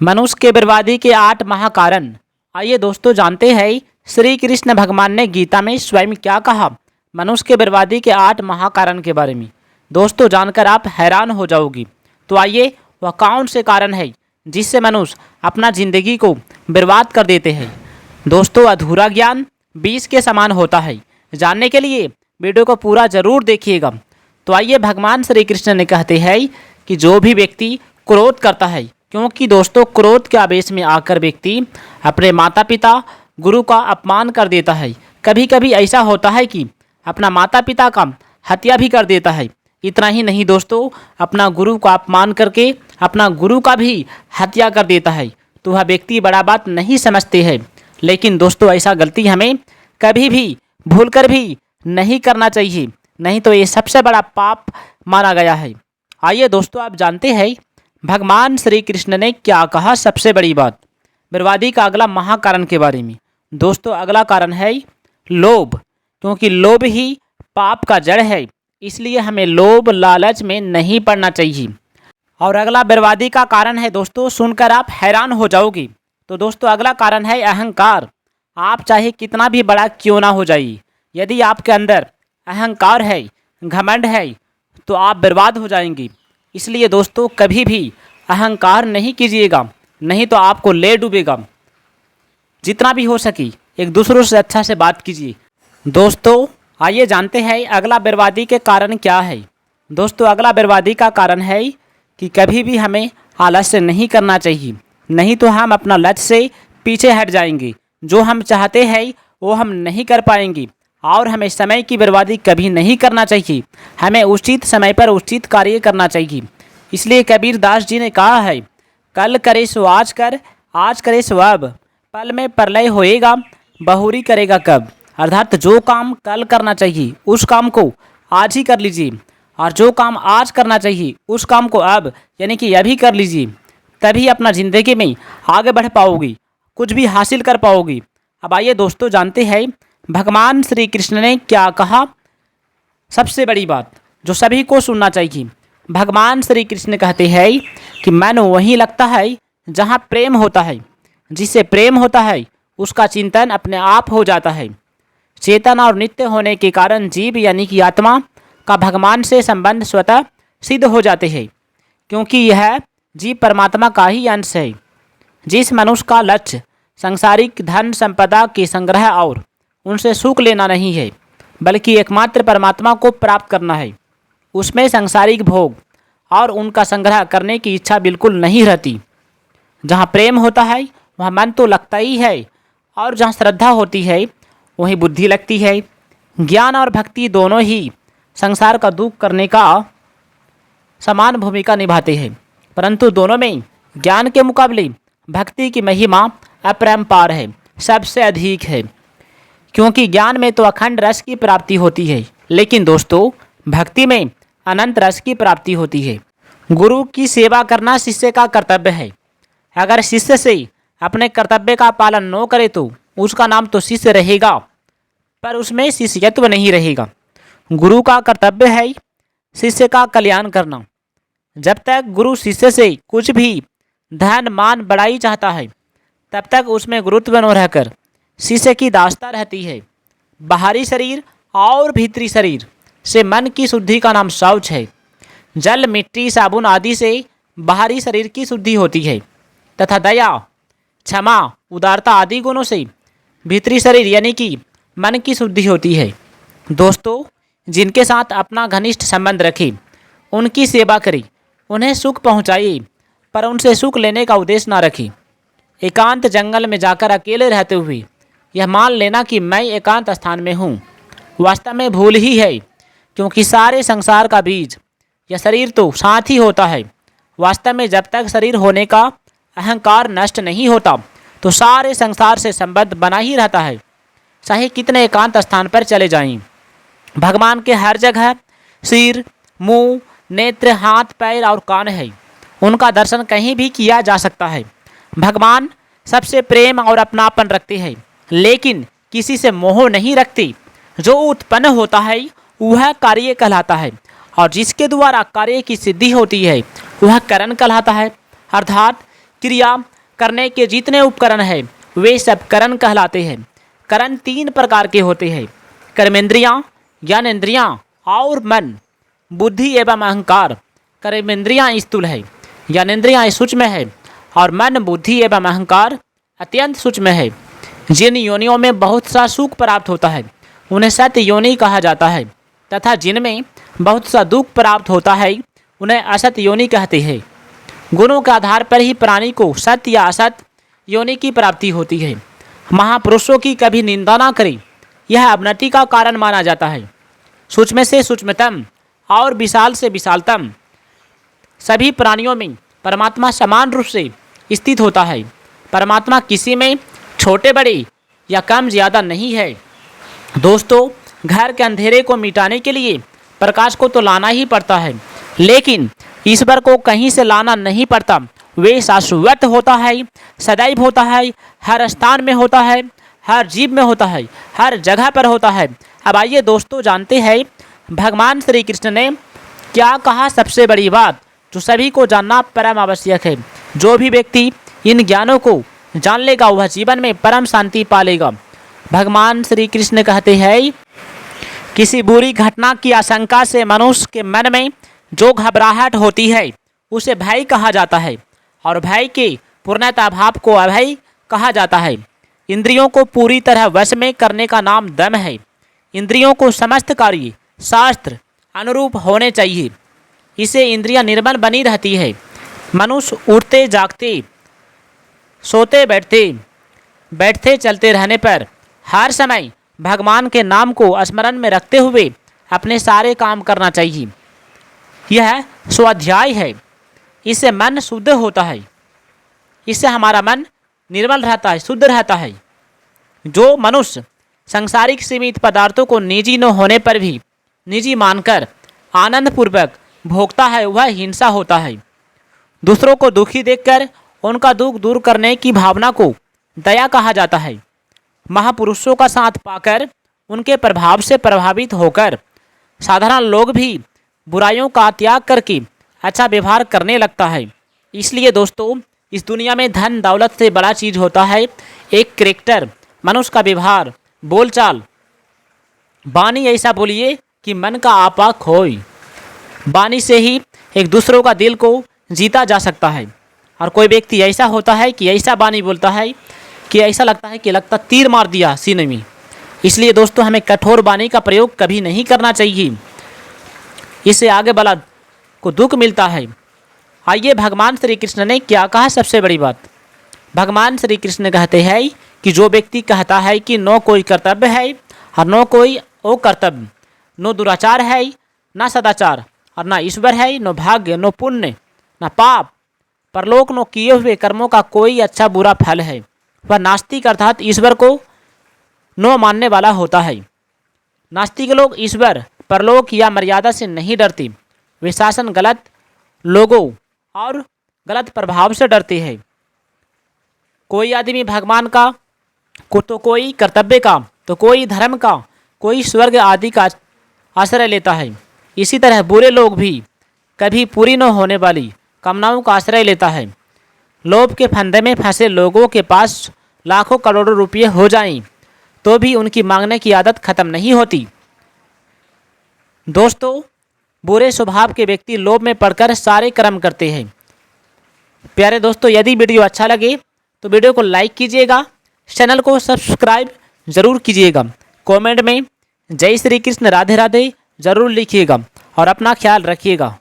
मनुष्य के बर्बादी के 8 महाकारण। आइए दोस्तों जानते हैं श्री कृष्ण भगवान ने गीता में स्वयं क्या कहा मनुष्य के बर्बादी के 8 महाकारण के बारे में। दोस्तों जानकर आप हैरान हो जाओगी। तो आइए वह कौन से कारण है जिससे मनुष्य अपना जिंदगी को बर्बाद कर देते हैं। दोस्तों अधूरा ज्ञान बीज के समान होता है। जानने के लिए वीडियो को पूरा जरूर देखिएगा। तो आइए भगवान श्री कृष्ण ने कहते हैं कि जो भी व्यक्ति क्रोध करता है, क्योंकि दोस्तों क्रोध के आवेश में आकर व्यक्ति अपने माता पिता गुरु का अपमान कर देता है। कभी कभी ऐसा होता है कि अपना माता पिता का हत्या भी कर देता है। इतना ही नहीं दोस्तों, अपना गुरु का अपमान करके अपना गुरु का भी हत्या कर देता है। तो वह व्यक्ति बड़ा बात नहीं समझते हैं। लेकिन दोस्तों ऐसा गलती हमें कभी भी भूल कर भी नहीं करना चाहिए, नहीं तो ये सबसे बड़ा पाप माना गया है। आइए दोस्तों आप जानते हैं भगवान श्री कृष्ण ने क्या कहा सबसे बड़ी बात बर्बादी का अगला महाकारण के बारे में। दोस्तों अगला कारण है लोभ, क्योंकि लोभ ही पाप का जड़ है। इसलिए हमें लोभ लालच में नहीं पड़ना चाहिए। और अगला बर्बादी का कारण है दोस्तों, सुनकर आप हैरान हो जाओगी। तो दोस्तों अगला कारण है अहंकार। आप चाहे कितना भी बड़ा क्यों ना हो जाइए, यदि आपके अंदर अहंकार है, घमंड है, तो आप बर्बाद हो जाएंगे। इसलिए दोस्तों कभी भी अहंकार नहीं कीजिएगा, नहीं तो आपको ले डूबेगा। जितना भी हो सके एक दूसरों से अच्छा से बात कीजिए। दोस्तों आइए जानते हैं अगला बर्बादी के कारण क्या है। दोस्तों अगला बर्बादी का कारण है कि कभी भी हमें आलस्य नहीं करना चाहिए, नहीं तो हम अपना लक्ष्य से पीछे हट जाएंगे। जो हम चाहते हैं वो हम नहीं कर पाएंगे। और हमें समय की बर्बादी कभी नहीं करना चाहिए। हमें उचित समय पर उचित कार्य करना चाहिए। इसलिए कबीर दास जी ने कहा है, कल करे सो आज कर, आज करे सो अब, पल में प्रलय होएगा, बहुरी करेगा कब। अर्थात जो काम कल करना चाहिए उस काम को आज ही कर लीजिए, और जो काम आज करना चाहिए उस काम को अब यानी कि अभी कर लीजिए। तभी अपना ज़िंदगी में आगे बढ़ पाओगी, कुछ भी हासिल कर पाओगी। अब आइए दोस्तों जानते हैं भगवान श्री कृष्ण ने क्या कहा सबसे बड़ी बात जो सभी को सुनना चाहिए। भगवान श्री कृष्ण कहते हैं कि मन वहीं लगता है जहाँ प्रेम होता है। जिससे प्रेम होता है उसका चिंतन अपने आप हो जाता है। चेतन और नित्य होने के कारण जीव यानी कि आत्मा का भगवान से संबंध स्वतः सिद्ध हो जाते हैं, क्योंकि यह जीव परमात्मा का ही अंश है। जिस मनुष्य का लक्ष्य सांसारिक धन संपदा के संग्रह और उनसे सुख लेना नहीं है, बल्कि एकमात्र परमात्मा को प्राप्त करना है, उसमें सांसारिक भोग और उनका संग्रह करने की इच्छा बिल्कुल नहीं रहती। जहाँ प्रेम होता है वहाँ मन तो लगता ही है, और जहाँ श्रद्धा होती है वहीं बुद्धि लगती है। ज्ञान और भक्ति दोनों ही संसार का दुख करने का समान भूमिका निभाते हैं, परंतु दोनों में ज्ञान के मुकाबले भक्ति की महिमा अपरंपार है, सबसे अधिक है। क्योंकि ज्ञान में तो अखंड रस की प्राप्ति होती है, लेकिन दोस्तों भक्ति में अनंत रस की प्राप्ति होती है। गुरु की सेवा करना शिष्य का कर्तव्य है। अगर शिष्य से अपने कर्तव्य का पालन न करे तो उसका नाम तो शिष्य रहेगा, पर उसमें शिष्यत्व नहीं रहेगा। गुरु का कर्तव्य है शिष्य का कल्याण करना। जब तक गुरु शिष्य से कुछ भी धन मान बड़ाई चाहता है, तब तक उसमें गुरुत्व न रहकर शिष्य की दास्ता रहती है। बाहरी शरीर और भीतरी शरीर से मन की शुद्धि का नाम शौच है। जल मिट्टी साबुन आदि से बाहरी शरीर की शुद्धि होती है, तथा दया क्षमा उदारता आदि गुणों से भीतरी शरीर यानी कि मन की शुद्धि होती है। दोस्तों जिनके साथ अपना घनिष्ठ संबंध रखें, उनकी सेवा करें, उन्हें सुख पहुँचाइए, पर उनसे सुख लेने का उद्देश्य ना रखें। एकांत जंगल में जाकर अकेले रहते हुए यह मान लेना कि मैं एकांत स्थान में हूँ, वास्तव में भूल ही है। क्योंकि सारे संसार का बीज यह शरीर तो साथ ही होता है। वास्तव में जब तक शरीर होने का अहंकार नष्ट नहीं होता तो सारे संसार से संबंध बना ही रहता है, चाहे कितने एकांत स्थान पर चले जाएं। भगवान के हर जगह सिर, मुंह, नेत्र, हाथ, पैर और कान है। उनका दर्शन कहीं भी किया जा सकता है। भगवान सबसे प्रेम और अपनापन रखते हैं, लेकिन किसी से मोह नहीं रखते। जो उत्पन्न होता है वह कार्य कहलाता है, और जिसके द्वारा कार्य की सिद्धि होती है वह करण कहलाता है। अर्थात क्रिया करने के जितने उपकरण हैं वे सब करण कहलाते हैं। करण 3 प्रकार के होते हैं, कर्मेंद्रियाँ, ज्ञानेंद्रियाँ और मन। बुद्धि एवं अहंकार। कर्मेंद्रियाँ स्थूल है, ज्ञानेंद्रियाँ सूक्ष्म है और मन बुद्धि एवं अहंकार अत्यंत सूक्ष्म है। जिन योनियों में बहुत सा सुख प्राप्त होता है उन्हें सत्य योनि कहा जाता है तथा जिनमें बहुत सा दुख प्राप्त होता है उन्हें असत योनि कहते हैं। गुणों के आधार पर ही प्राणी को सत्य या असत योनि की प्राप्ति होती है। महापुरुषों की कभी निंदा ना करें, यह अवनति का कारण माना जाता है। सूक्ष्म से सूक्ष्मतम और विशाल से विशालतम सभी प्राणियों में परमात्मा समान रूप से स्थित होता है। परमात्मा किसी में छोटे बड़े या कम ज़्यादा नहीं है। दोस्तों, घर के अंधेरे को मिटाने के लिए प्रकाश को तो लाना ही पड़ता है, लेकिन ईश्वर को कहीं से लाना नहीं पड़ता। वे शाश्वत होता है, सदैव होता है, हर स्थान में होता है, हर जीव में होता है, हर जगह पर होता है। अब आइए दोस्तों जानते हैं भगवान श्री कृष्ण ने क्या कहा सबसे बड़ी बात जो सभी को जानना परम आवश्यक है। जो भी व्यक्ति इन ज्ञानों को जान लेगा वह जीवन में परम शांति पालेगा। भगवान श्री कृष्ण कहते हैं, किसी बुरी घटना की आशंका से मनुष्य के मन में जो घबराहट होती है उसे भय कहा जाता है और भय के पूर्णता भाव को अभय कहा जाता है। इंद्रियों को पूरी तरह वश में करने का नाम दम है। इंद्रियों को समस्त कार्य शास्त्र अनुरूप होने चाहिए, इसे इंद्रियां निर्मल बनी रहती है। मनुष्य उठते जागते सोते बैठते चलते रहने पर हर समय भगवान के नाम को स्मरण में रखते हुए अपने सारे काम करना चाहिए। यह स्वाध्याय है, इससे मन शुद्ध होता है, इससे हमारा मन निर्मल रहता है, शुद्ध रहता है। जो मनुष्य सांसारिक सीमित पदार्थों को निजी न होने पर भी निजी मानकर आनंद पूर्वक भोगता है वह हिंसा होता है। दूसरों को दुखी देखकर उनका दुख दूर करने की भावना को दया कहा जाता है। महापुरुषों का साथ पाकर उनके प्रभाव से प्रभावित होकर साधारण लोग भी बुराइयों का त्याग करके अच्छा व्यवहार करने लगता है। इसलिए दोस्तों, इस दुनिया में धन दौलत से बड़ा चीज़ होता है एक कैरेक्टर, मनुष्य का व्यवहार, बोलचाल। वाणी ऐसा बोलिए कि मन का आपा खोए। वाणी से ही एक दूसरों का दिल को जीता जा सकता है। और कोई व्यक्ति ऐसा होता है कि ऐसा वाणी बोलता है कि ऐसा लगता है कि तीर मार दिया सीने में। इसलिए दोस्तों, हमें कठोर वाणी का प्रयोग कभी नहीं करना चाहिए, इससे आगे वाला को दुख मिलता है। आइए भगवान श्री कृष्ण ने क्या कहा सबसे बड़ी बात। भगवान श्री कृष्ण कहते हैं कि जो व्यक्ति कहता है कि नो कोई कर्तव्य है और नो कोई अकर्तव्य, नो दुराचार है ना सदाचार और ना ईश्वर है, नो भाग्य, नो पुण्य, ना पाप, परलोक, नो किए हुए कर्मों का कोई अच्छा बुरा फल है, वह नास्तिक अर्थात ईश्वर को नो मानने वाला होता है। नास्तिक लोग ईश्वर, परलोक या मर्यादा से नहीं डरते। वे शासन, गलत लोगों और गलत प्रभाव से डरते हैं। कोई आदमी भगवान का तो कोई कर्तव्य का, तो कोई धर्म का, कोई स्वर्ग आदि का आश्रय लेता है। इसी तरह बुरे लोग भी कभी पूरी न होने वाली कामनाओं का आश्रय लेता है। लोभ के फंदे में फंसे लोगों के पास लाखों करोड़ों रुपये हो जाएं तो भी उनकी मांगने की आदत खत्म नहीं होती। दोस्तों, बुरे स्वभाव के व्यक्ति लोभ में पड़कर सारे कर्म करते हैं। प्यारे दोस्तों, यदि वीडियो अच्छा लगे तो वीडियो को लाइक कीजिएगा, चैनल को सब्सक्राइब जरूर कीजिएगा, कमेंट में जय श्री कृष्ण राधे राधे जरूर लिखिएगा और अपना ख्याल रखिएगा।